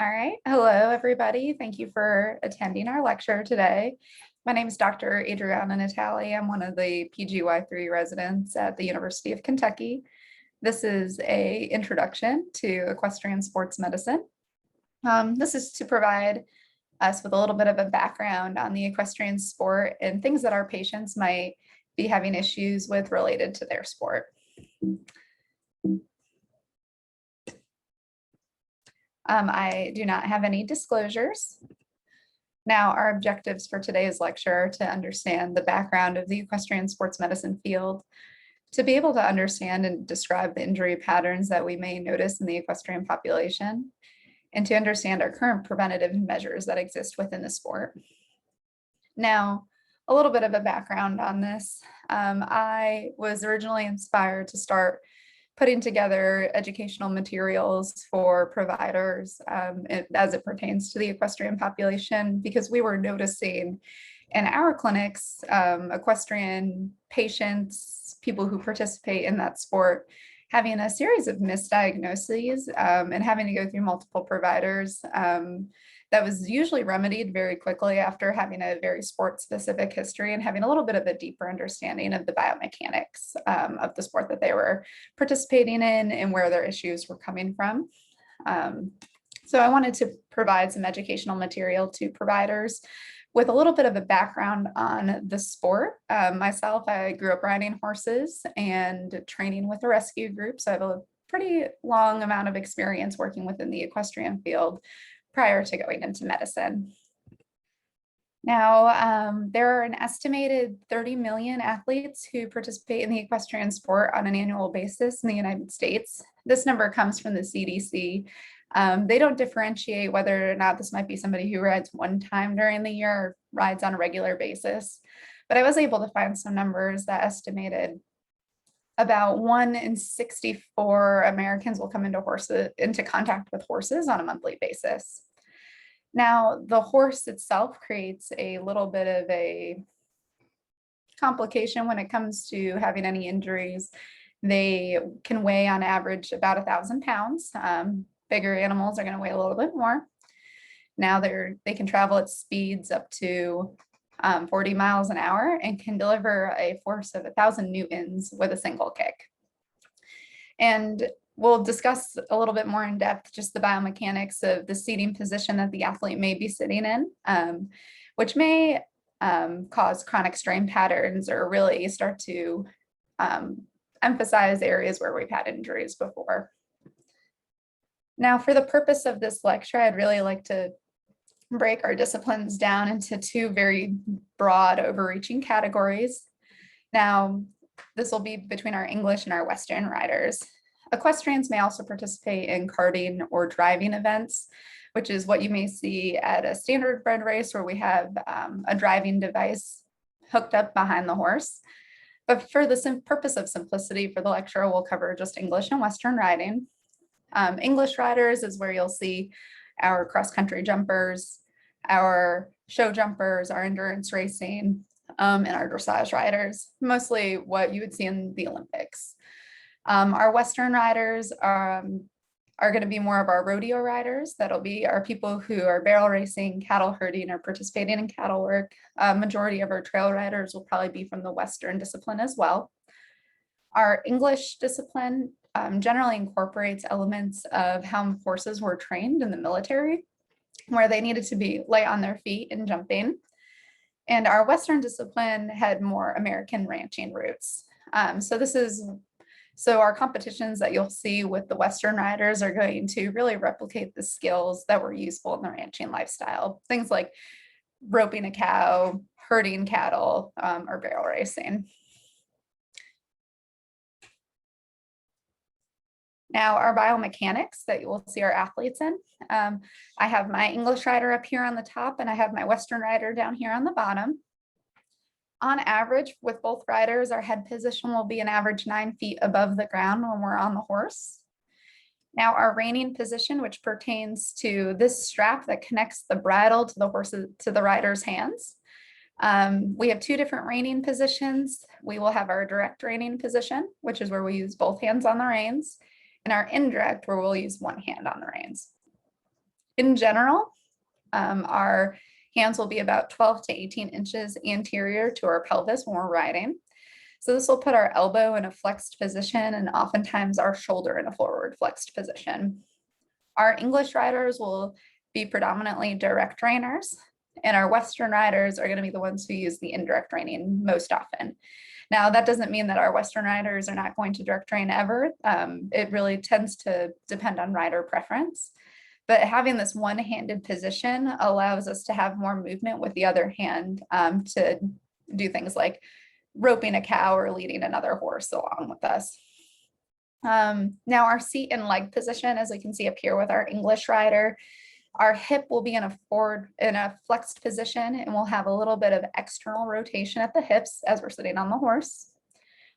All right. Hello, everybody. Thank you for attending our lecture today. My name is Dr. Adriana Natali. I'm one of the PGY3 residents at the University of Kentucky. This is an introduction to equestrian sports medicine. This is to provide us with a little bit of a background on the equestrian sport and things that our patients might be having issues with related to their sport. I do not have any disclosures. Now, our objectives for today's lecture are to understand the background of the equestrian sports medicine field, to be able to understand and describe the injury patterns that we may notice in the equestrian population, and to understand our current preventative measures that exist within the sport. Now, a little bit of a background on this. I was originally inspired to start putting together educational materials for providers as it pertains to the equestrian population, because we were noticing in our clinics, equestrian patients, people who participate in that sport, having a series of misdiagnoses and having to go through multiple providers. That was usually remedied very quickly after having a very sport-specific history and having a little bit of a deeper understanding of the biomechanics of the sport that they were participating in and where their issues were coming from. So I wanted to provide some educational material to providers with a little bit of a background on the sport. Myself, I grew up riding horses and training with a rescue group, so I have a pretty long amount of experience working within the equestrian field prior to going into medicine. Now, there are an estimated 30 million athletes who participate in the equestrian sport on an annual basis in the United States. This number comes from the CDC. They don't differentiate whether or not this might be somebody who rides one time during the year or rides on a regular basis. But I was able to find some numbers that estimated about 1 in 64 Americans will come into contact with horses on a monthly basis. Now, the horse itself creates a little bit of a complication when it comes to having any injuries. They can weigh on average about 1,000 pounds. Bigger animals are going to weigh a little bit more. Now they can travel at speeds up to 40 miles an hour and can deliver a force of 1,000 newtons with a single kick. And we'll discuss a little bit more in depth just the biomechanics of the seating position that the athlete may be sitting in, which may cause chronic strain patterns or really start to emphasize areas where we've had injuries before. Now, for the purpose of this lecture, I'd really like to break our disciplines down into two very broad, overreaching categories. Now, this will be between our English and our Western riders. Equestrians may also participate in karting or driving events, which is what you may see at a standardbred race where we have a driving device hooked up behind the horse. But for the purpose of simplicity for the lecture, we'll cover just English and Western riding. English riders is where you'll see our cross-country jumpers, our show jumpers, our endurance racing, and our dressage riders, mostly what you would see in the Olympics. Our Western riders are going to be more of our rodeo riders. That'll be our people who are barrel racing, cattle herding, or participating in cattle work. Majority of our trail riders will probably be from the Western discipline as well. Our English discipline generally incorporates elements of how horses were trained in the military, where they needed to be light on their feet and jumping. And our Western discipline had more American ranching roots. So our competitions that you'll see with the Western riders are going to really replicate the skills that were useful in the ranching lifestyle. Things like roping a cow, herding cattle, or barrel racing. Now, our biomechanics that you will see our athletes in. I have my English rider up here on the top, and I have my Western rider down here on the bottom. On average, with both riders, our head position will be an average 9 feet above the ground when we're on the horse. Now, our reining position, which pertains to this strap that connects the bridle to the rider's hands. We have two different reining positions. We will have our direct reining position, which is where we use both hands on the reins, and our indirect, where we'll use one hand on the reins. In general, our hands will be about 12 to 18 inches anterior to our pelvis when we're riding. So this will put our elbow in a flexed position and oftentimes our shoulder in a forward flexed position. Our English riders will be predominantly direct reiners, and our Western riders are going to be the ones who use the indirect reining most often. Now, that doesn't mean that our Western riders are not going to direct rein ever. It really tends to depend on rider preference. But having this one-handed position allows us to have more movement with the other hand to do things like roping a cow or leading another horse along with us. Now our seat and leg position, as we can see up here with our English rider, our hip will be in a flexed position, and we'll have a little bit of external rotation at the hips as we're sitting on the horse.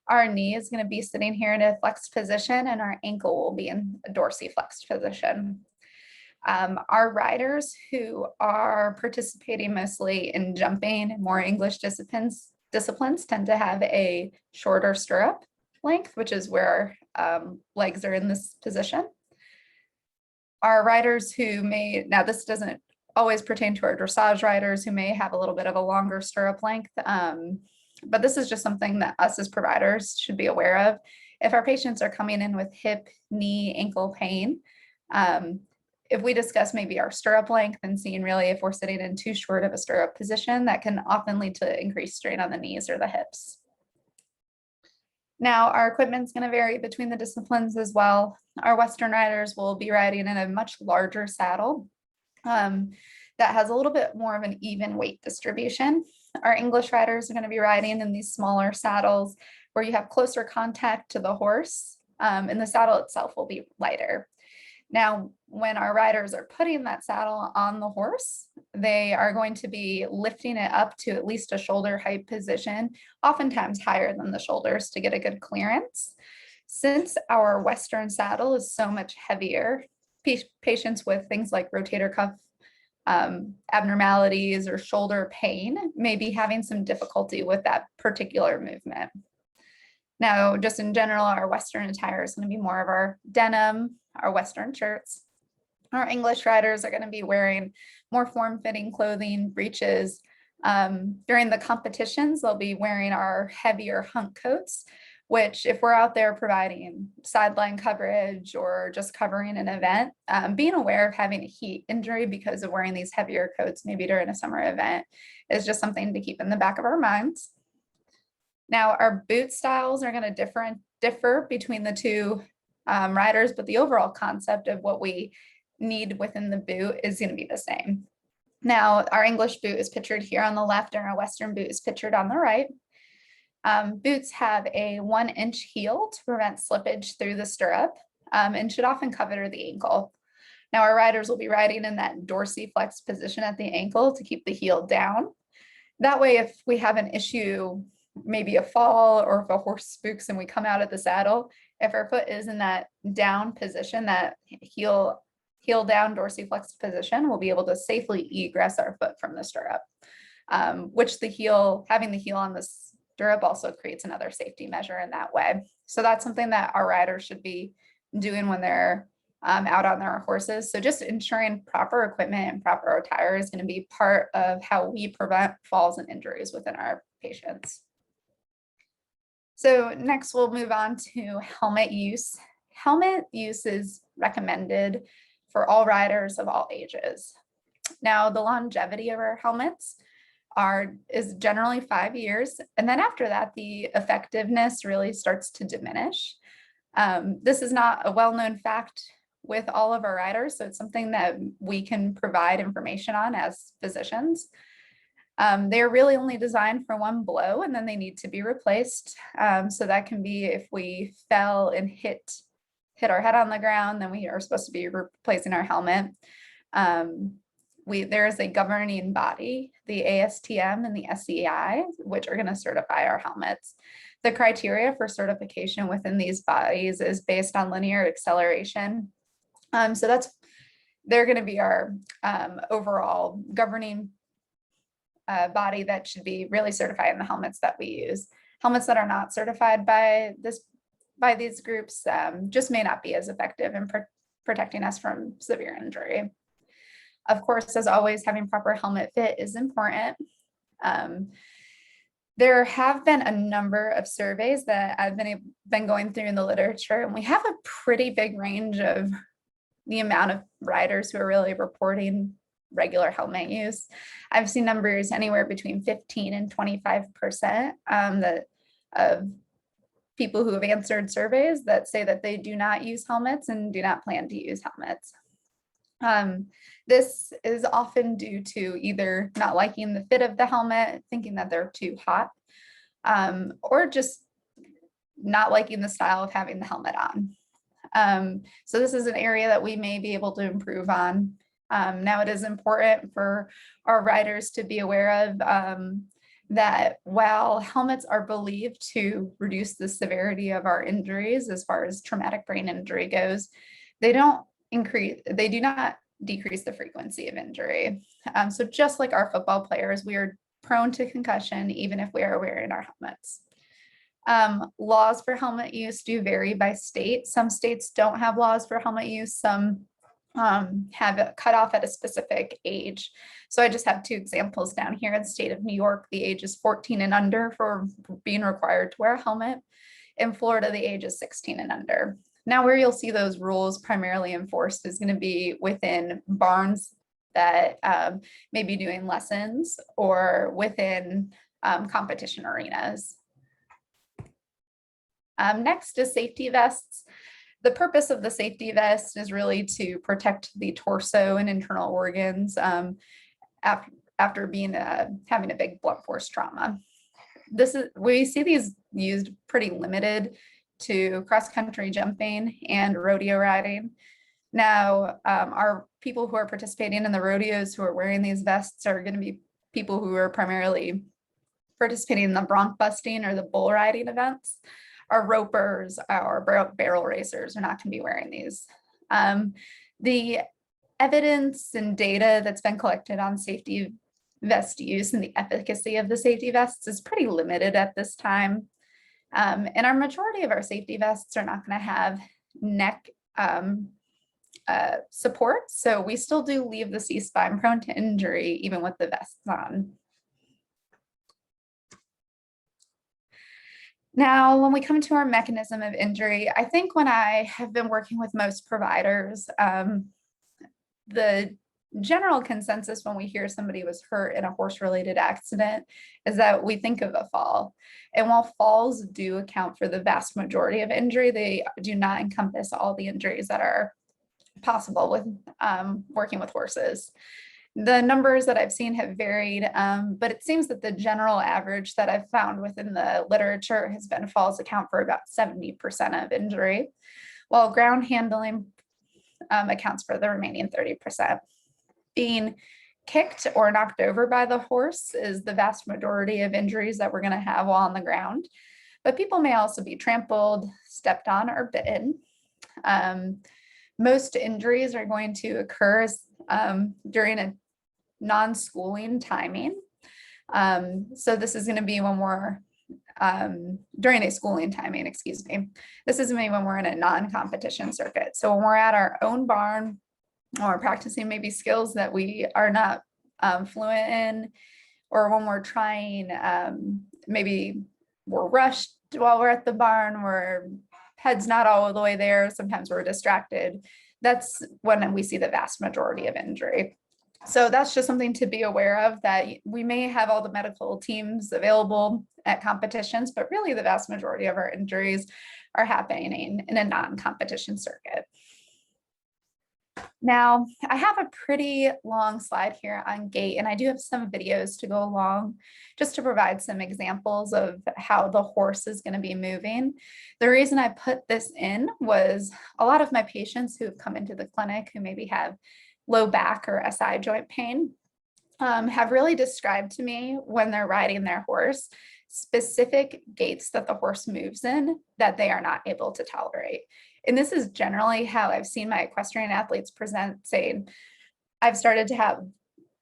Our knee is going to be sitting here in a flexed position, and our ankle will be in a dorsiflexed position. Our riders who are participating mostly in jumping and more English disciplines tend to have a shorter stirrup length, which is where our legs are in this position. Our riders who may, now this doesn't always pertain to our dressage riders who may have a little bit of a longer stirrup length, but this is just something that us as providers should be aware of. If our patients are coming in with hip, knee, ankle pain, if we discuss maybe our stirrup length and seeing really if we're sitting in too short of a stirrup position, that can often lead to increased strain on the knees or the hips. Now, our equipment is going to vary between the disciplines as well. Our Western riders will be riding in a much larger saddle that has a little bit more of an even weight distribution. Our English riders are going to be riding in these smaller saddles where you have closer contact to the horse, and the saddle itself will be lighter. Now, when our riders are putting that saddle on the horse, they are going to be lifting it up to at least a shoulder height position, oftentimes higher than the shoulders to get a good clearance. Since our Western saddle is so much heavier, patients with things like rotator cuff abnormalities or shoulder pain may be having some difficulty with that particular movement. Now, just in general, our Western attire is going to be more of our denim, our Western shirts. Our English riders are going to be wearing more form-fitting clothing, breeches. During the competitions, they'll be wearing our heavier hunk coats, which if we're out there providing sideline coverage or just covering an event, being aware of having a heat injury because of wearing these heavier coats, maybe during a summer event, is just something to keep in the back of our minds. Now, our boot styles are going to differ between the two riders, but the overall concept of what we need within the boot is going to be the same. Now, our English boot is pictured here on the left, and our Western boot is pictured on the right. Boots have a 1-inch heel to prevent slippage through the stirrup and should often cover the ankle. Now, our riders will be riding in that dorsiflex position at the ankle to keep the heel down. That way, if we have an issue, maybe a fall, or if a horse spooks and we come out of the saddle, if our foot is in that down position, that heel down dorsiflex position, we'll be able to safely egress our foot from the stirrup, which having the heel on the stirrup also creates another safety measure in that way. So that's something that our riders should be doing when they're out on their horses. So just ensuring proper equipment and proper attire is going to be part of how we prevent falls and injuries within our patients. So next we'll move on to helmet use. Helmet use is recommended for all riders of all ages. Now, the longevity of our helmets is generally 5 years. And then after that, the effectiveness really starts to diminish. This is not a well-known fact with all of our riders, so it's something that we can provide information on as physicians. They're really only designed for one blow, and then they need to be replaced. So that can be if we fell and hit our head on the ground, then we are supposed to be replacing our helmet. There is a governing body, the ASTM and the SEI, which are going to certify our helmets. The criteria for certification within these bodies is based on linear acceleration. So they're going to be our overall governing body that should be really certifying the helmets that we use. Helmets that are not certified by these groups just may not be as effective in protecting us from severe injury. Of course, as always, having proper helmet fit is important. There have been a number of surveys that I've been going through in the literature, and we have a pretty big range of the amount of riders who are really reporting regular helmet use. I've seen numbers anywhere between 15 and 25% of people who have answered surveys that say that they do not use helmets and do not plan to use helmets. This is often due to either not liking the fit of the helmet, thinking that they're too hot, or just not liking the style of having the helmet on. So this is an area that we may be able to improve on. Now it is important for our riders to be aware of that while helmets are believed to reduce the severity of our injuries as far as traumatic brain injury goes, they do not decrease the frequency of injury. So just like our football players, we are prone to concussion even if we are wearing our helmets. Laws for helmet use do vary by state. Some states don't have laws for helmet use. Some have it cut off at a specific age. So I just have two examples down here. In the state of New York, the age is 14 and under for being required to wear a helmet. In Florida, the age is 16 and under. Now, where you'll see those rules primarily enforced is going to be within barns that may be doing lessons or within competition arenas. Next is safety vests. The purpose of the safety vest is really to protect the torso and internal organs after having a big blunt force trauma. We see these used pretty limited to cross-country jumping and rodeo riding. Now, our people who are participating in the rodeos who are wearing these vests are going to be people who are primarily participating in the bronc busting or the bull riding events. Our ropers, our barrel racers are not going to be wearing these. The evidence and data that's been collected on safety vest use and the efficacy of the safety vests is pretty limited at this time. And our majority of our safety vests are not going to have neck support. So we still do leave the C-spine prone to injury even with the vests on. Now, when we come to our mechanism of injury, I think when I have been working with most providers, the general consensus when we hear somebody was hurt in a horse-related accident is that we think of a fall. And while falls do account for the vast majority of injury, they do not encompass all the injuries that are possible with working with horses. The numbers that I've seen have varied, but it seems that the general average that I've found within the literature has been falls account for about 70% of injury, while ground handling accounts for the remaining 30%. Being kicked or knocked over by the horse is the vast majority of injuries that we're going to have while on the ground, but people may also be trampled, stepped on, or bitten. Most injuries are going to occur during a non-schooling timing. So this is going to be when we're during a schooling timing, excuse me. This is maybe when we're in a non-competition circuit. So when we're at our own barn or practicing maybe skills that we are not fluent in, or when we're trying, maybe we're rushed while we're at the barn, where head's not all the way there, sometimes we're distracted. That's when we see the vast majority of injury. So that's just something to be aware of, that we may have all the medical teams available at competitions, but really the vast majority of our injuries are happening in a non-competition circuit. Now, I have a pretty long slide here on gait, and I do have some videos to go along just to provide some examples of how the horse is going to be moving. The reason I put this in was a lot of my patients who have come into the clinic who maybe have low back or SI joint pain have really described to me when they're riding their horse specific gaits that the horse moves in that they are not able to tolerate. And this is generally how I've seen my equestrian athletes present, saying, I've started to have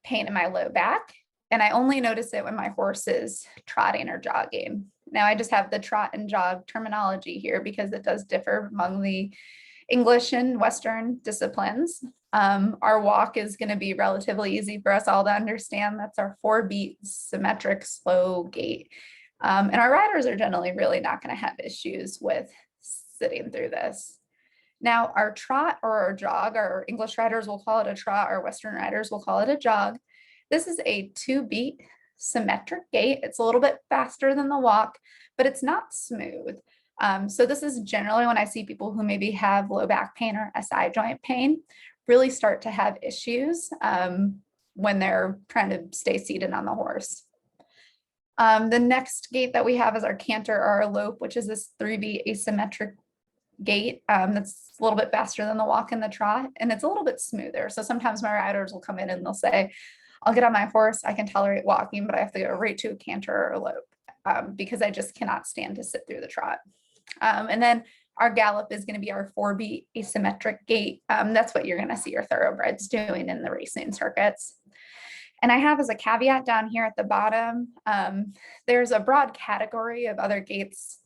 pain in my low back, and I only notice it when my horse is trotting or jogging. Now I just have the trot and jog terminology here because it does differ among the English and Western disciplines. Our walk is going to be relatively easy for us all to understand. That's our 4-beat symmetric slow gait. And our riders are generally really not going to have issues with sitting through this. Now, our trot or our jog, our English riders will call it a trot, our Western riders will call it a jog. This is a 2-beat symmetric gait. It's a little bit faster than the walk, but it's not smooth. So this is generally when I see people who maybe have low back pain or SI joint pain really start to have issues when they're trying to stay seated on the horse. The next gait that we have is our canter or our lope, which is this 3-beat asymmetric gait that's a little bit faster than the walk and the trot, and it's a little bit smoother. So sometimes my riders will come in and they'll say, I'll get on my horse, I can tolerate walking, but I have to go right to a canter or a lope because I just cannot stand to sit through the trot. And then our gallop is going to be our 4-beat asymmetric gait. That's what you're going to see your thoroughbreds doing in the racing circuits. And I have as a caveat down here at the bottom, there's a broad category of other gaits,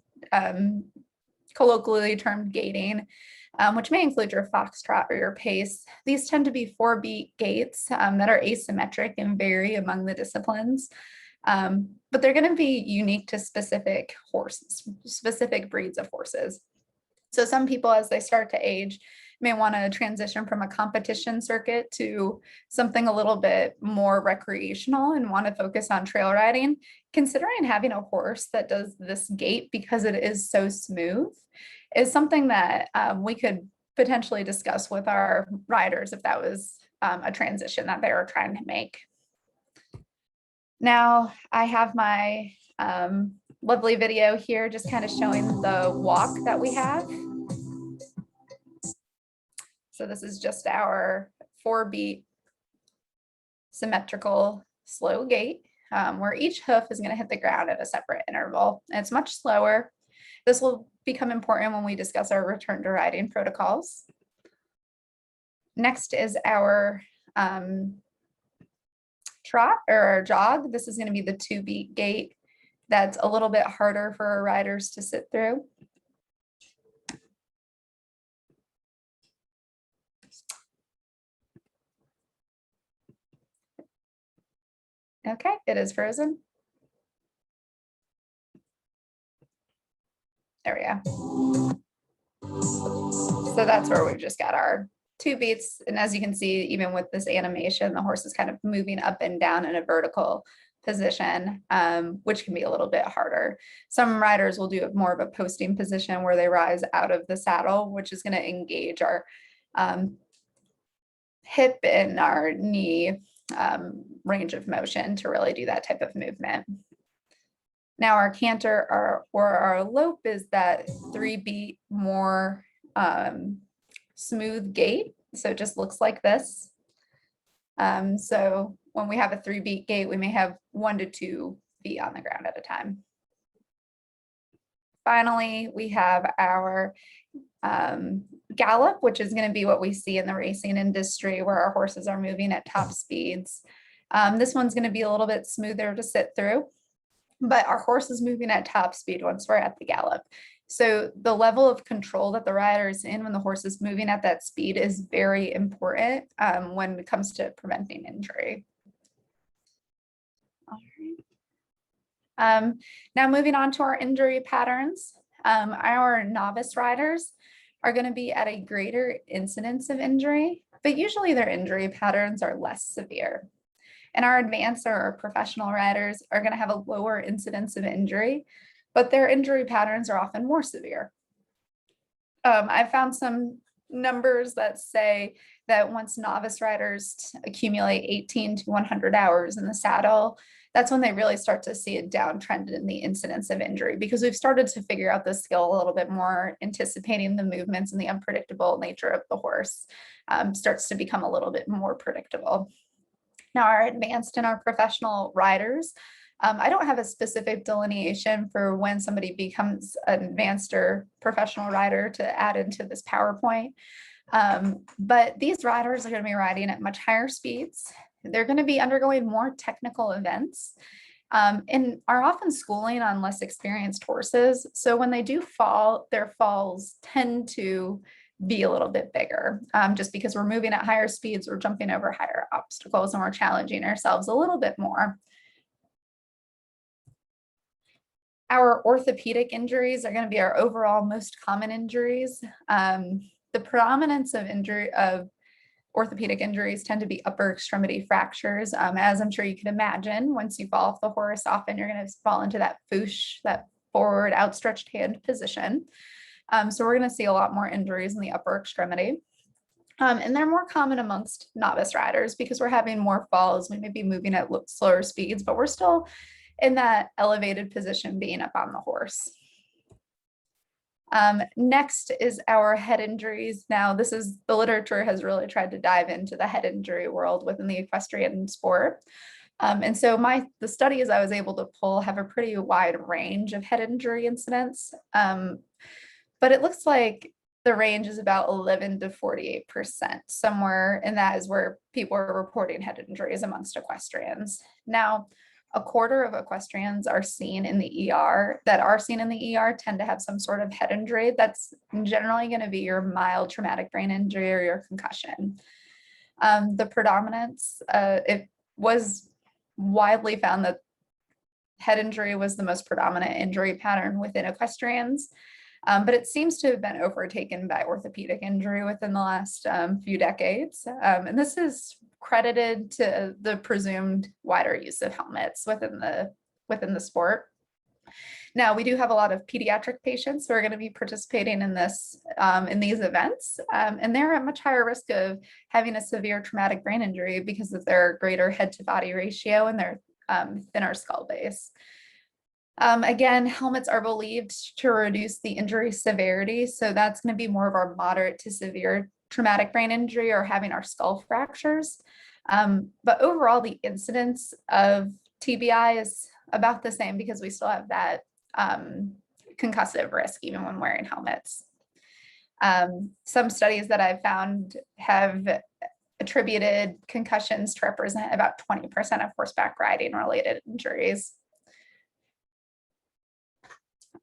colloquially termed gating, which may include your foxtrot or your pace. These tend to be 4-beat gaits that are asymmetric and vary among the disciplines. But they're going to be unique to specific horses, specific breeds of horses. So some people, as they start to age, may want to transition from a competition circuit to something a little bit more recreational and want to focus on trail riding. Considering having a horse that does this gait because it is so smooth is something that we could potentially discuss with our riders if that was a transition that they were trying to make. Now I have my lovely video here just kind of showing the walk that we have. So this is just our 4-beat symmetrical slow gait where each hoof is going to hit the ground at a separate interval. And it's much slower. This will become important when we discuss our return to riding protocols. Next is our trot or our jog. This is going to be the 2-beat gait. That's a little bit harder for our riders to sit through. Okay, it is frozen. There we go. So that's where we've just got our 2 beats. And as you can see, even with this animation, the horse is kind of moving up and down in a vertical position, which can be a little bit harder. Some riders will do more of a posting position where they rise out of the saddle, which is going to engage our hip and our knee range of motion to really do that type of movement. Now our canter or our lope is that 3-beat more smooth gait. So it just looks like this. So when we have a 3-beat gait, we may have 1 to 2 feet on the ground at a time. Finally, we have our gallop, which is going to be what we see in the racing industry where our horses are moving at top speeds. This one's going to be a little bit smoother to sit through, but our horse is moving at top speed once we're at the gallop. So the level of control that the rider is in when the horse is moving at that speed is very important when it comes to preventing injury. All right. Now moving on to our injury patterns. Our novice riders are going to be at a greater incidence of injury, but usually their injury patterns are less severe. And our advanced or our professional riders are going to have a lower incidence of injury, but their injury patterns are often more severe. I found some numbers that say that once novice riders accumulate 18 to 100 hours in the saddle, that's when they really start to see a downtrend in the incidence of injury, because we've started to figure out the skill a little bit more, anticipating the movements and the unpredictable nature of the horse starts to become a little bit more predictable. Now, our advanced and our professional riders, I don't have a specific delineation for when somebody becomes an advanced or professional rider to add into this PowerPoint. But these riders are going to be riding at much higher speeds. They're going to be undergoing more technical events and are often schooling on less experienced horses. So when they do fall, their falls tend to be a little bit bigger, just because we're moving at higher speeds, we're jumping over higher obstacles, and we're challenging ourselves a little bit more. Our orthopedic injuries are going to be our overall most common injuries. The predominance of orthopedic injuries tend to be upper extremity fractures. As I'm sure you can imagine, once you fall off the horse, often you're going to fall into that foosh, that forward outstretched hand position. So we're going to see a lot more injuries in the upper extremity. And they're more common amongst novice riders because we're having more falls. We may be moving at slower speeds, but we're still in that elevated position being up on the horse. Next is our head injuries. Now, the literature has really tried to dive into the head injury world within the equestrian sport. And so the studies I was able to pull have a pretty wide range of head injury incidents. But it looks like the range is about 11 to 48%. Somewhere in that is where people are reporting head injuries amongst equestrians. Now, a quarter of equestrians are seen in the ER tend to have some sort of head injury. That's generally going to be your mild traumatic brain injury or your concussion. The predominance, it was widely found that head injury was the most predominant injury pattern within equestrians, but it seems to have been overtaken by orthopedic injury within the last few decades. And this is credited to the presumed wider use of helmets within the sport. Now, we do have a lot of pediatric patients who are going to be participating in these events, and they're at much higher risk of having a severe traumatic brain injury because of their greater head to body ratio and their thinner skull base. Again, helmets are believed to reduce the injury severity, so that's going to be more of our moderate to severe traumatic brain injury or having our skull fractures. But overall, the incidence of TBI is about the same because we still have that concussive risk even when wearing helmets. Some studies that I've found have attributed concussions to represent about 20% of horseback riding related injuries.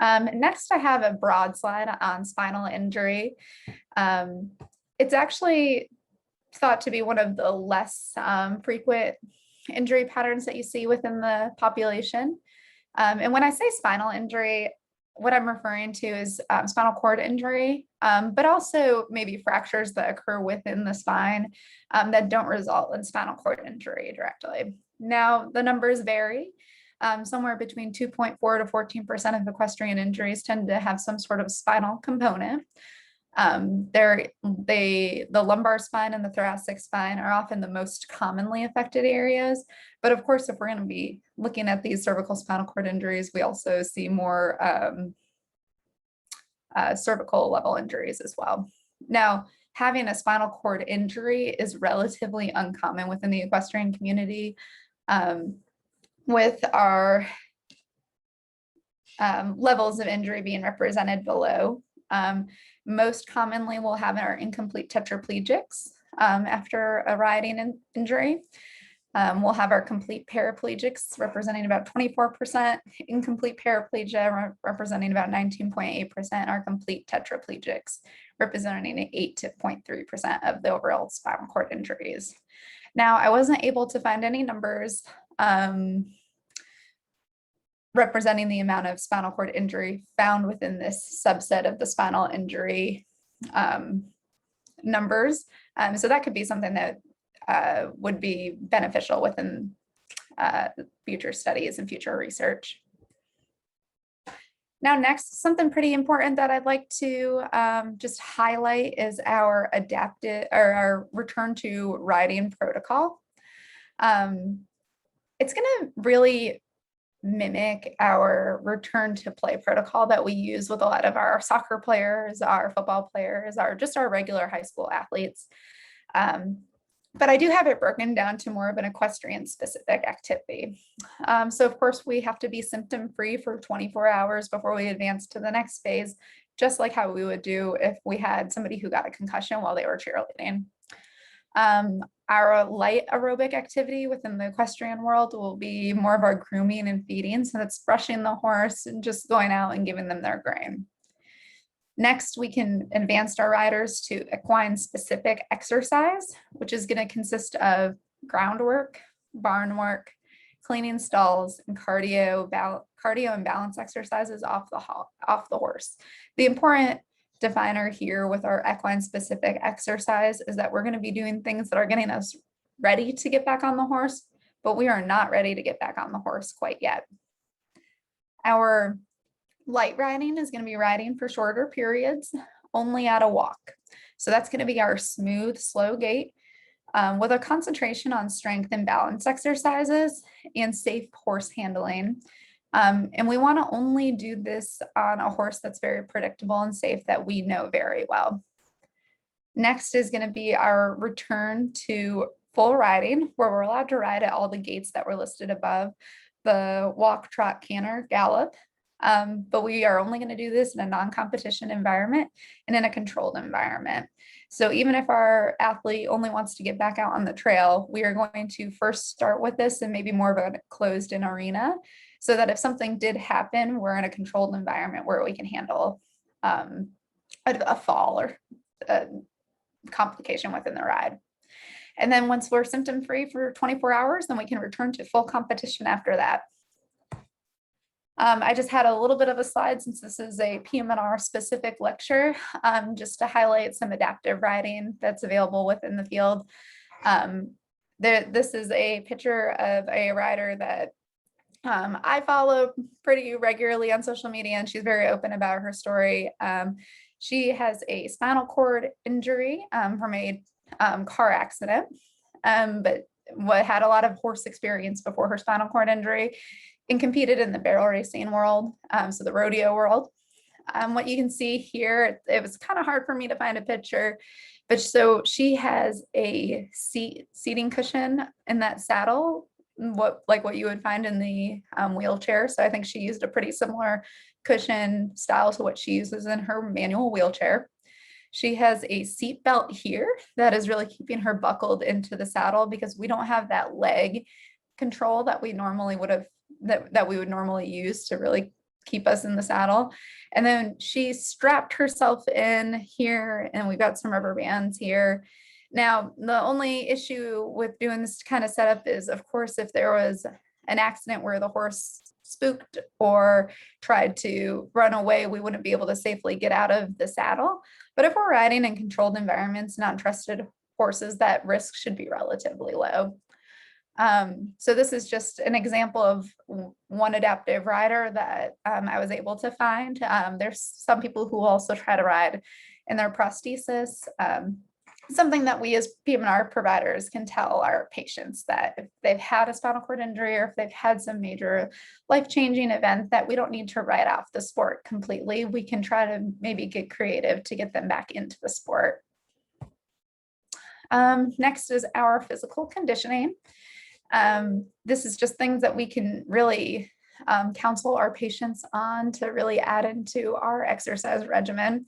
Next, I have a broad slide on spinal injury. It's actually thought to be one of the less frequent injury patterns that you see within the population. And when I say spinal injury, what I'm referring to is spinal cord injury, but also maybe fractures that occur within the spine that don't result in spinal cord injury directly. Now, the numbers vary. Somewhere between 2.4 to 14% of equestrian injuries tend to have some sort of spinal component. The lumbar spine and the thoracic spine are often the most commonly affected areas. But of course, if we're going to be looking at these cervical spinal cord injuries, we also see more cervical level injuries as well. Now, having a spinal cord injury is relatively uncommon within the equestrian community. With our levels of injury being represented below. Most commonly, we'll have our incomplete tetraplegics after a riding injury. We'll have our complete paraplegics representing about 24%, incomplete paraplegia representing about 19.8%, our complete tetraplegics representing 8.3% of the overall spinal cord injuries. Now, I wasn't able to find any numbers representing the amount of spinal cord injury found within this subset of the spinal injury numbers. So that could be something that would be beneficial within future studies and future research. Now, next, something pretty important that I'd like to just highlight is our our return to riding protocol. It's going to really mimic our return to play protocol that we use with a lot of our soccer players, our football players, just our regular high school athletes. But I do have it broken down to more of an equestrian specific activity. So of course we have to be symptom free for 24 hours before we advance to the next phase, just like how we would do if we had somebody who got a concussion while they were cheerleading. Our light aerobic activity within the equestrian world will be more of our grooming and feeding. So that's brushing the horse and just going out and giving them their grain. Next, we can advance our riders to equine specific exercise, which is going to consist of groundwork, barn work, cleaning stalls, and cardio and balance exercises off the horse. The important definer here with our equine specific exercise is that we're going to be doing things that are getting us ready to get back on the horse, but we are not ready to get back on the horse quite yet. Our light riding is going to be riding for shorter periods, only at a walk. So that's going to be our smooth, slow gait with a concentration on strength and balance exercises and safe horse handling. And we want to only do this on a horse that's very predictable and safe that we know very well. Next is going to be our return to full riding, where we're allowed to ride at all the gaits that were listed above: the walk, trot, canter, gallop. But we are only going to do this in a non-competition environment and in a controlled environment. So even if our athlete only wants to get back out on the trail, we are going to first start with this in maybe more of a closed-in arena, so that if something did happen, we're in a controlled environment where we can handle a fall or a complication within the ride. And then once we're symptom-free for 24 hours, then we can return to full competition after that. I just had a little bit of a slide, since this is a PM&R specific lecture, just to highlight some adaptive riding that's available within the field. This is a picture of a rider that I follow pretty regularly on social media, and she's very open about her story. She has a spinal cord injury from a car accident, but had a lot of horse experience before her spinal cord injury, and competed in the barrel racing world, so the rodeo world. What you can see here, it was kind of hard for me to find a picture, but so she has a seating cushion in that saddle, like what you would find in the wheelchair. So I think she used a pretty similar cushion style to what she uses in her manual wheelchair. She has a seat belt here that is really keeping her buckled into the saddle, because we don't have that leg control that we normally would have, that we would normally use to really keep us in the saddle. And then she strapped herself in here, and we've got some rubber bands here. Now, the only issue with doing this kind of setup is, of course, if there was an accident where the horse spooked or tried to run away, we wouldn't be able to safely get out of the saddle. But if we're riding in controlled environments, non-trusted horses, that risk should be relatively low. So this is just an example of one adaptive rider that I was able to find. There's some people who also try to ride in their prosthesis. Something that we as PM&R providers can tell our patients, that if they've had a spinal cord injury or if they've had some major life-changing event, that we don't need to write off the sport completely. We can try to maybe get creative to get them back into the sport. Next is our physical conditioning. This is just things that we can really counsel our patients on to really add into our exercise regimen.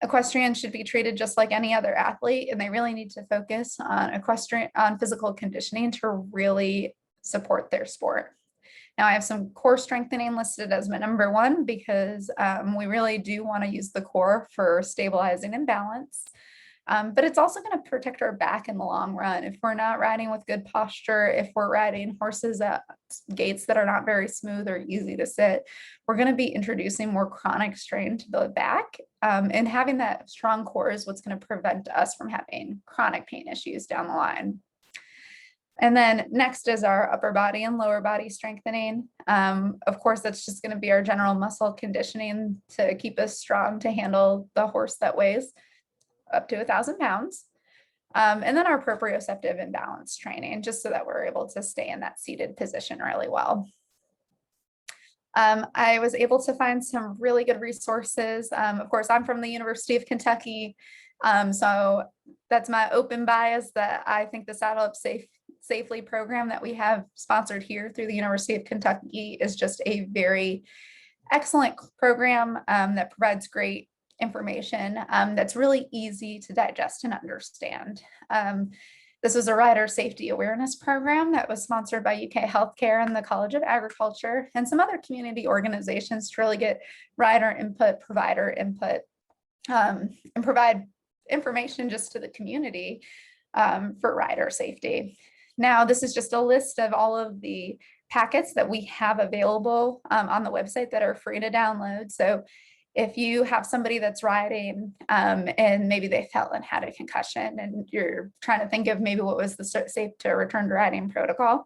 Equestrians should be treated just like any other athlete, and they really need to focus on physical conditioning to really support their sport. Now, I have some core strengthening listed as my number one, because we really do want to use the core for stabilizing and balance. But it's also going to protect our back in the long run. If we're not riding with good posture, if we're riding horses at gaits that are not very smooth or easy to sit, we're going to be introducing more chronic strain to the back. And having that strong core is what's going to prevent us from having chronic pain issues down the line. And then next is our upper body and lower body strengthening. Of course, that's just going to be our general muscle conditioning to keep us strong to handle the horse that weighs up to 1,000 pounds. And then our proprioceptive and balance training, just so that we're able to stay in that seated position really well. I was able to find some really good resources. Of course, I'm from the University of Kentucky, so that's my open bias that I think the Saddle Up Safely program that we have sponsored here through the University of Kentucky is just a very excellent program that provides great information that's really easy to digest and understand. This was a rider safety awareness program that was sponsored by UK Healthcare and the College of Agriculture and some other community organizations to really get rider input, provider input, and provide information just to the community for rider safety. Now, this is just a list of all of the packets that we have available on the website that are free to download. So if you have somebody that's riding and maybe they fell and had a concussion and you're trying to think of maybe what was the safe to return to riding protocol,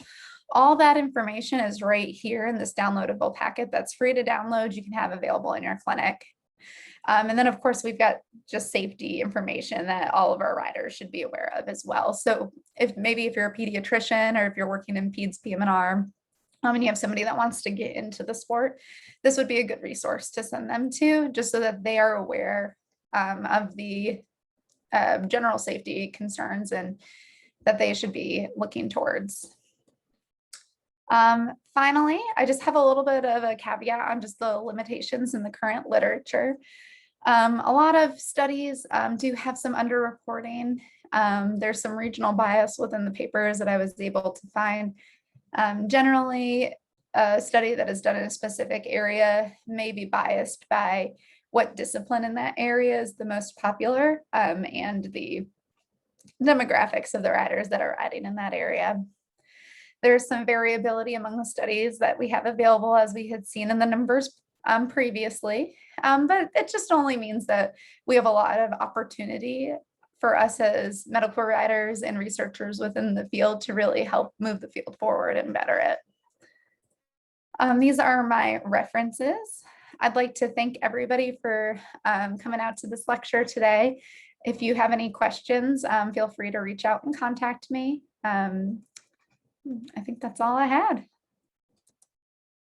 all that information is right here in this downloadable packet that's free to download. You can have available in your clinic. And then of course, we've got just safety information that all of our riders should be aware of as well. So if you're a pediatrician or if you're working in peds PM&R, and you have somebody that wants to get into the sport, this would be a good resource to send them to, just so that they are aware of the general safety concerns and that they should be looking towards. Finally, I just have a little bit of a caveat on just the limitations in the current literature. A lot of studies do have some underreporting. There's some regional bias within the papers that I was able to find. Generally, a study that is done in a specific area may be biased by what discipline in that area is the most popular and the demographics of the riders that are riding in that area. There's some variability among the studies that we have available, as we had seen in the numbers previously, but it just only means that we have a lot of opportunity for us as medical riders and researchers within the field to really help move the field forward and better it. These are my references. I'd like to thank everybody for coming out to this lecture today. If you have any questions, feel free to reach out and contact me. I think that's all I had.